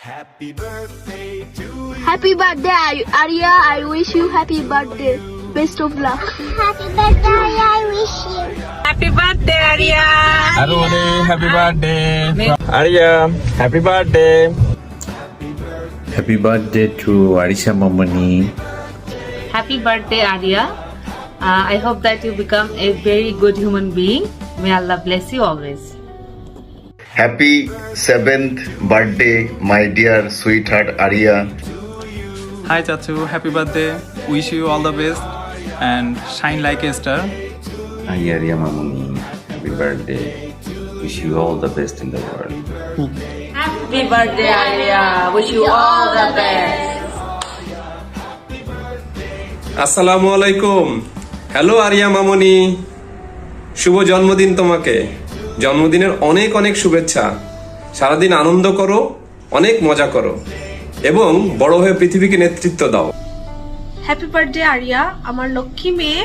Happy birthday to you. Happy birthday, Arya. I wish you happy birthday. Best of luck. Happy birthday, Arya. I wish you. Happy birthday, Arya. Arya, happy birthday. Arya, happy birthday. Happy birthday to Arisha Mamani. Happy birthday, Arya. I hope that you become a very good human being. May Allah bless you always. Happy 7th birthday, my dear sweetheart Arya. Hi Chachu, happy birthday. Wish you all the best and shine like a star. Hi Arya Mamani. Happy birthday. Wish you all the best in the world. Happy birthday, Arya. Wish you all the best. আসসালামু আলাইকুম। Hello area মামনি, শুভ জন্মদিন তোমাকে। জন্মদিনের অনেক অনেক শুভেচ্ছা। সারাদিন আনন্দ করো, অনেক মজা করো এবং বড় হয়ে পৃথিবীকে নেতৃত্ব দাও। হ্যাপি বার্থডে আরিয়া, আমার লক্ষ্মী মেয়ে।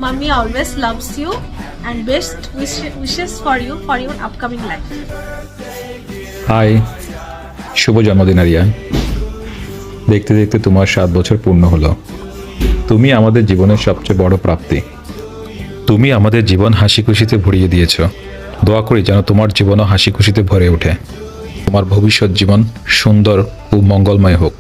মামি always loves you and best wishes for your upcoming life. Hi, শুভ জন্মদিন আরিয়া। দেখতে দেখতে তোমার 7 বছর পূর্ণ হলো। তুমি আমাদের জীবনের সবচেয়ে বড় প্রাপ্তি। তুমি আমাদের জীবন হাসি খুশিতে ভরিয়ে দিয়েছ। দোয়া করি যেন তোমার জীবনও হাসি খুশিতে ভরে ওঠে। তোমার ভবিষ্যৎ জীবন সুন্দর ও মঙ্গলময় হোক।